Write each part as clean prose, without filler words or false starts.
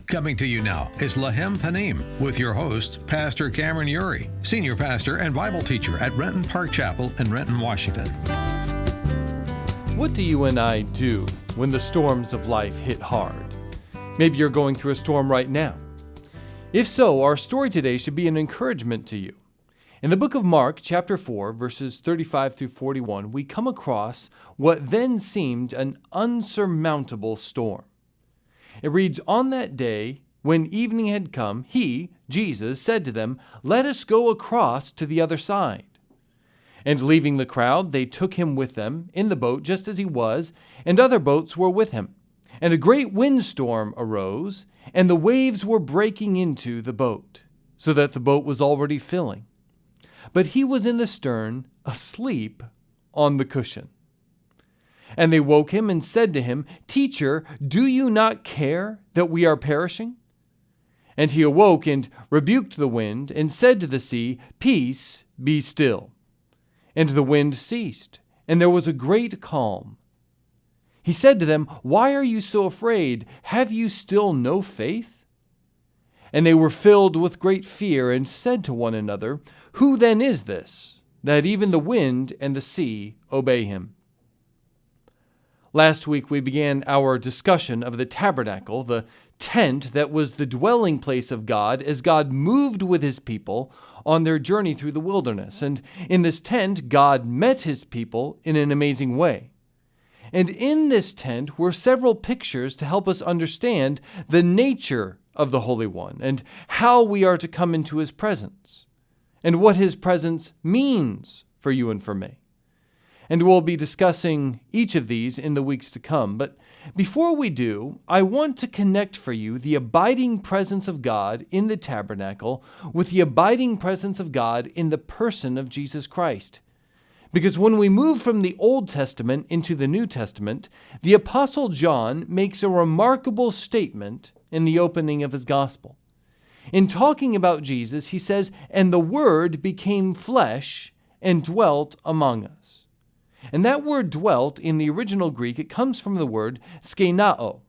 Coming to you now is Lechem Panim with your host, Pastor Cameron Ury, Senior Pastor and Bible Teacher at Renton Park Chapel in Renton, Washington. What do you and I do when the storms of life hit hard? Maybe you're going through a storm right now. If so, our story today should be an encouragement to you. In the book of Mark, chapter 4, verses 35 through 41, we come across what then seemed an unsurmountable storm. It reads, "On that day, when evening had come, he, Jesus, said to them, 'Let us go across to the other side.' And leaving the crowd, they took him with them in the boat just as he was, and other boats were with him. And a great windstorm arose, and the waves were breaking into the boat, so that the boat was already filling. But he was in the stern, asleep on the cushion. And they woke him and said to him, 'Teacher, do you not care that we are perishing?' And he awoke and rebuked the wind and said to the sea, 'Peace, be still.' And the wind ceased, and there was a great calm. He said to them, 'Why are you so afraid? Have you still no faith?' And they were filled with great fear and said to one another, 'Who then is this, that even the wind and the sea obey him?'" Last week we began our discussion of the tabernacle, the tent that was the dwelling place of God as God moved with his people on their journey through the wilderness. And in this tent, God met his people in an amazing way. And in this tent were several pictures to help us understand the nature of the Holy One and how we are to come into his presence and what his presence means for you and for me. And we'll be discussing each of these in the weeks to come. But before we do, I want to connect for you the abiding presence of God in the tabernacle with the abiding presence of God in the person of Jesus Christ. Because when we move from the Old Testament into the New Testament, the Apostle John makes a remarkable statement in the opening of his gospel. In talking about Jesus, he says, "And the Word became flesh and dwelt among us." And that word dwelt, in the original Greek, it comes from the word skenao,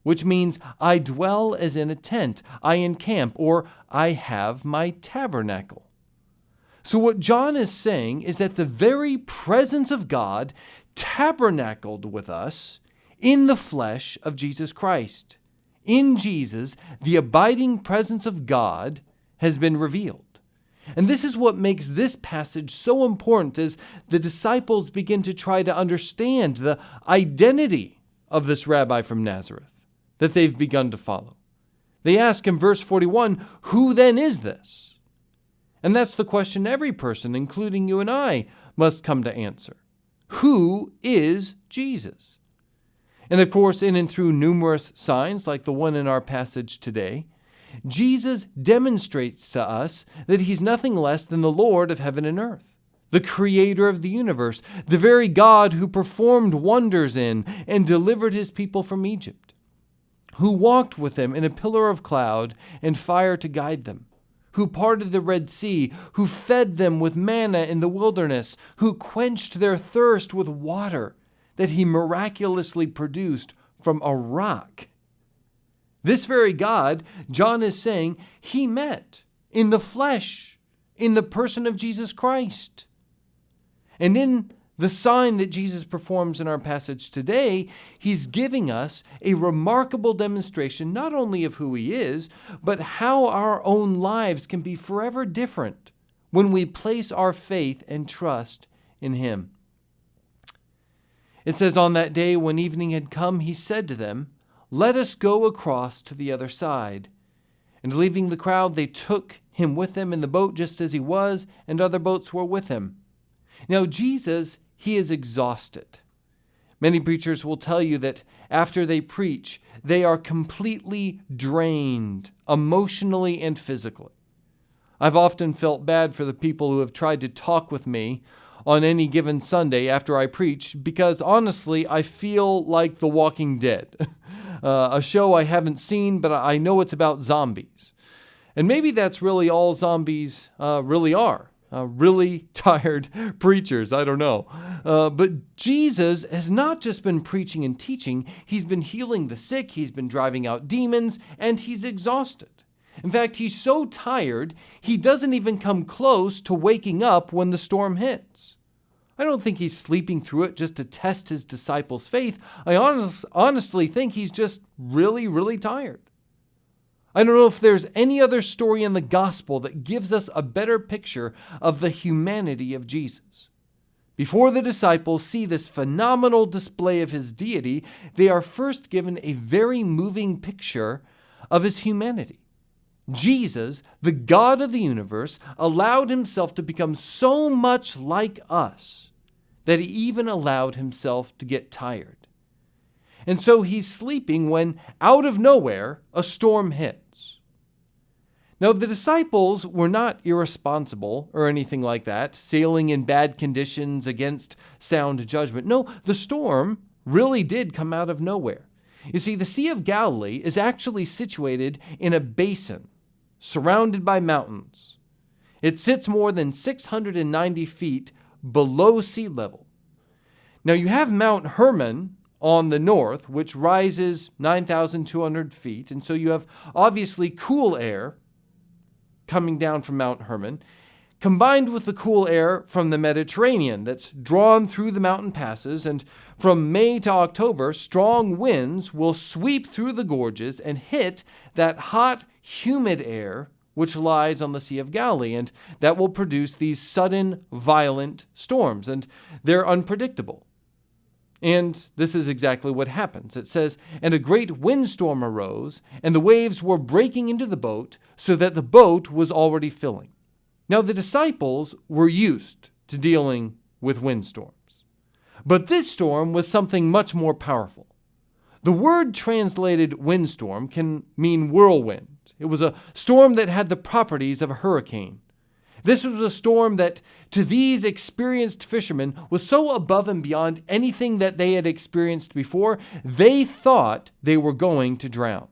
which means I dwell as in a tent, I encamp, or I have my tabernacle. So what John is saying is that the very presence of God tabernacled with us in the flesh of Jesus Christ. In Jesus, the abiding presence of God has been revealed. And this is what makes this passage so important as the disciples begin to try to understand the identity of this rabbi from Nazareth that they've begun to follow. They ask in verse 41, "Who then is this?" And that's the question every person, including you and I, must come to answer. Who is Jesus? And of course, in and through numerous signs like the one in our passage today, Jesus demonstrates to us that he's nothing less than the Lord of heaven and earth, the creator of the universe, the very God who performed wonders in and delivered his people from Egypt, who walked with them in a pillar of cloud and fire to guide them, who parted the Red Sea, who fed them with manna in the wilderness, who quenched their thirst with water that he miraculously produced from a rock. This very God, John is saying, he met in the flesh, in the person of Jesus Christ. And in the sign that Jesus performs in our passage today, he's giving us a remarkable demonstration not only of who he is, but how our own lives can be forever different when we place our faith and trust in him. It says, "On that day when evening had come, he said to them, 'Let us go across to the other side.' And leaving the crowd, they took him with them in the boat just as he was, and other boats were with him." Now Jesus, he is exhausted. Many preachers will tell you that after they preach, they are completely drained, emotionally and physically. I've often felt bad for the people who have tried to talk with me on any given Sunday after I preach, because honestly, I feel like The Walking Dead. A show I haven't seen, but I know it's about zombies. And maybe that's really all zombies really are. really tired preachers. I don't know. But Jesus has not just been preaching and teaching. He's been healing the sick. He's been driving out demons, and he's exhausted. In fact, he's so tired, he doesn't even come close to waking up when the storm hits. I don't think he's sleeping through it just to test his disciples' faith. I honestly think he's just really, really tired. I don't know if there's any other story in the gospel that gives us a better picture of the humanity of Jesus. Before the disciples see this phenomenal display of his deity, they are first given a very moving picture of his humanity. Jesus, the God of the universe, allowed himself to become so much like us that he even allowed himself to get tired. And so he's sleeping when, out of nowhere, a storm hits. Now, the disciples were not irresponsible or anything like that, sailing in bad conditions against sound judgment. No, the storm really did come out of nowhere. You see, the Sea of Galilee is actually situated in a basin surrounded by mountains. It sits more than 690 feet below sea level. Now, you have Mount Hermon on the north, which rises 9,200 feet. And so you have obviously cool air coming down from Mount Hermon, combined with the cool air from the Mediterranean that's drawn through the mountain passes. And from May to October, strong winds will sweep through the gorges and hit that hot, humid air which lies on the Sea of Galilee. And that will produce these sudden, violent storms. And they're unpredictable. And this is exactly what happens. It says, "And a great windstorm arose, and the waves were breaking into the boat, so that the boat was already filling." Now, the disciples were used to dealing with windstorms. But this storm was something much more powerful. The word translated windstorm can mean whirlwind. It was a storm that had the properties of a hurricane. This was a storm that, to these experienced fishermen, was so above and beyond anything that they had experienced before, they thought they were going to drown.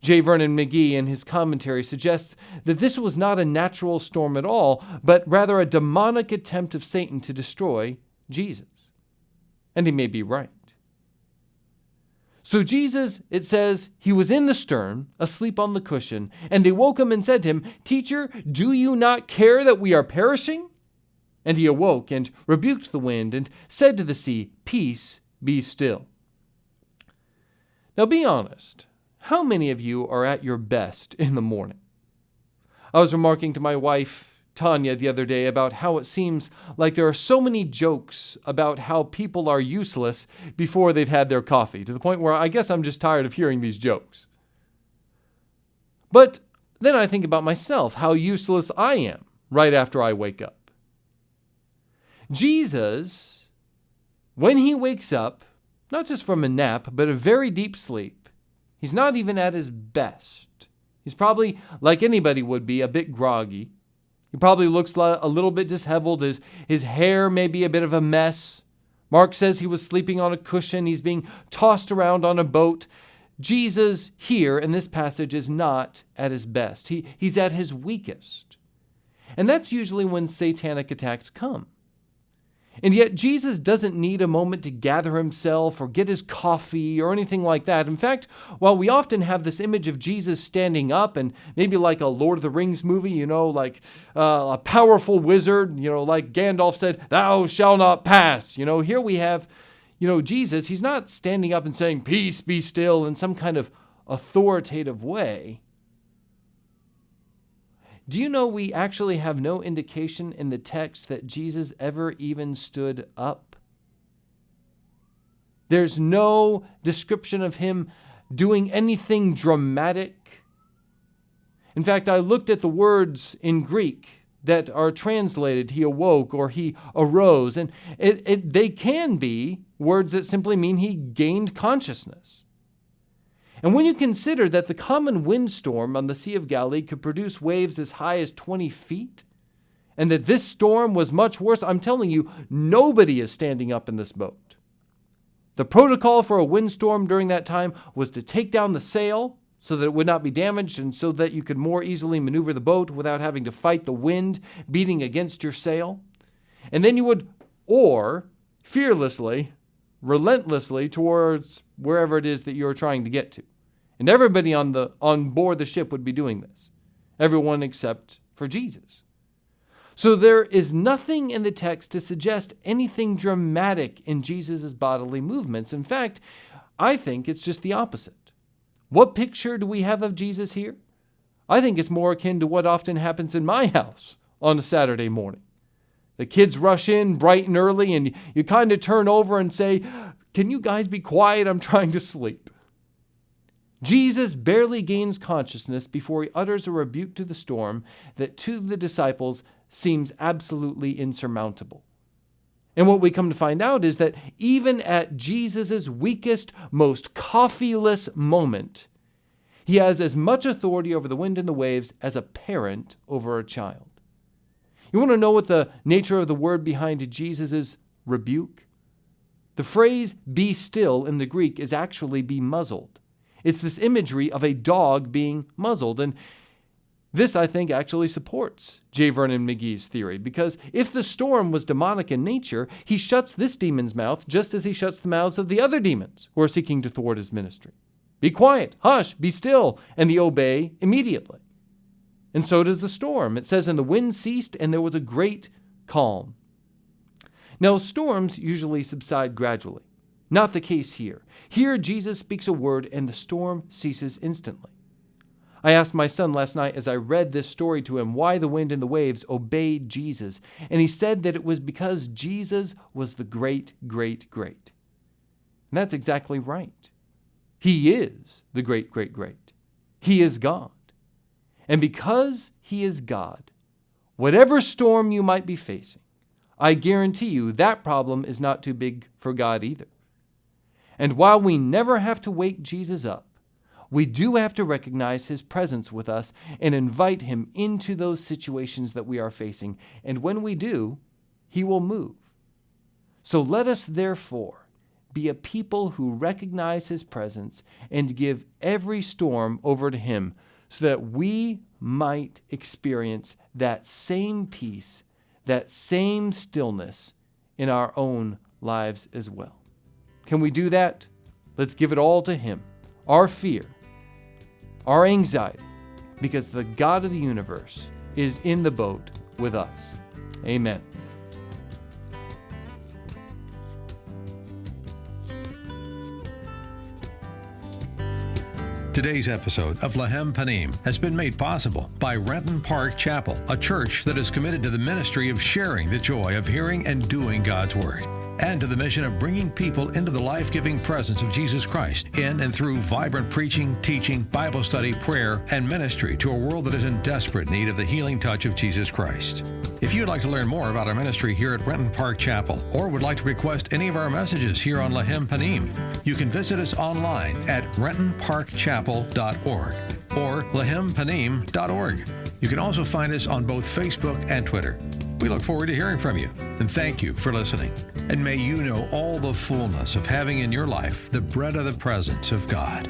J. Vernon McGee, in his commentary, suggests that this was not a natural storm at all, but rather a demonic attempt of Satan to destroy Jesus. And he may be right. So Jesus, it says, he was in the stern, asleep on the cushion, and they woke him and said to him, "Teacher, do you not care that we are perishing?" And he awoke and rebuked the wind and said to the sea, "Peace, be still." Now be honest, how many of you are at your best in the morning? I was remarking to my wife, Tanya, the other day about how it seems like there are so many jokes about how people are useless before they've had their coffee, to the point where I guess I'm just tired of hearing these jokes. But then I think about myself, how useless I am right after I wake up. Jesus, when he wakes up, not just from a nap, but a very deep sleep, he's not even at his best. He's probably, like anybody would be, a bit groggy. He probably looks a little bit disheveled. His hair may be a bit of a mess. Mark says he was sleeping on a cushion. He's being tossed around on a boat. Jesus here in this passage is not at his best. He's at his weakest. And that's usually when satanic attacks come. And yet Jesus doesn't need a moment to gather himself or get his coffee or anything like that. In fact, while we often have this image of Jesus standing up and maybe like a Lord of the Rings movie, like a powerful wizard, like Gandalf said, "Thou shalt not pass." Here we have, Jesus, he's not standing up and saying, "Peace, be still," in some kind of authoritative way. Do you know we actually have no indication in the text that Jesus ever even stood up? There's no description of him doing anything dramatic. In fact, I looked at the words in Greek that are translated, he awoke or he arose, and they can be words that simply mean he gained consciousness. And when you consider that the common windstorm on the Sea of Galilee could produce waves as high as 20 feet, and that this storm was much worse, I'm telling you, nobody is standing up in this boat. The protocol for a windstorm during that time was to take down the sail, so that it would not be damaged and so that you could more easily maneuver the boat without having to fight the wind beating against your sail. And then you would oar fearlessly, relentlessly towards wherever it is that you're trying to get to. And everybody on board the ship would be doing this. Everyone except for Jesus. So there is nothing in the text to suggest anything dramatic in Jesus' bodily movements. In fact, I think it's just the opposite. What picture do we have of Jesus here? I think it's more akin to what often happens in my house on a Saturday morning. The kids rush in bright and early, and you kind of turn over and say, "Can you guys be quiet? I'm trying to sleep." Jesus barely gains consciousness before he utters a rebuke to the storm that to the disciples seems absolutely insurmountable. And what we come to find out is that even at Jesus' weakest, most coffeeless moment, he has as much authority over the wind and the waves as a parent over a child. You want to know what the nature of the word behind Jesus' rebuke? The phrase "be still" in the Greek is actually "be muzzled." It's this imagery of a dog being muzzled. And this, I think, actually supports J. Vernon McGee's theory, because if the storm was demonic in nature, he shuts this demon's mouth just as he shuts the mouths of the other demons who are seeking to thwart his ministry. Be quiet, hush, be still, and they obey immediately. And so does the storm. It says, "And the wind ceased, and there was a great calm." Now, storms usually subside gradually. Not the case here. Here, Jesus speaks a word, and the storm ceases instantly. I asked my son last night as I read this story to him why the wind and the waves obeyed Jesus, and he said that it was because Jesus was the great, great, great. And that's exactly right. He is the great, great, great. He is God. And because he is God, whatever storm you might be facing, I guarantee you that problem is not too big for God either. And while we never have to wake Jesus up, we do have to recognize his presence with us and invite him into those situations that we are facing. And when we do, he will move. So let us therefore be a people who recognize his presence and give every storm over to him so that we might experience that same peace, that same stillness in our own lives as well. Can we do that? Let's give it all to him. Our fear, our anxiety, because the God of the universe is in the boat with us. Amen. Today's episode of Lechem Panim has been made possible by Renton Park Chapel, a church that is committed to the ministry of sharing the joy of hearing and doing God's Word, and to the mission of bringing people into the life-giving presence of Jesus Christ in and through vibrant preaching, teaching, Bible study, prayer, and ministry to a world that is in desperate need of the healing touch of Jesus Christ. If you'd like to learn more about our ministry here at Renton Park Chapel, or would like to request any of our messages here on Lechem Panim, you can visit us online at rentonparkchapel.org or lechempanim.org. You can also find us on both Facebook and Twitter. We look forward to hearing from you, and thank you for listening. And may you know all the fullness of having in your life the bread of the presence of God.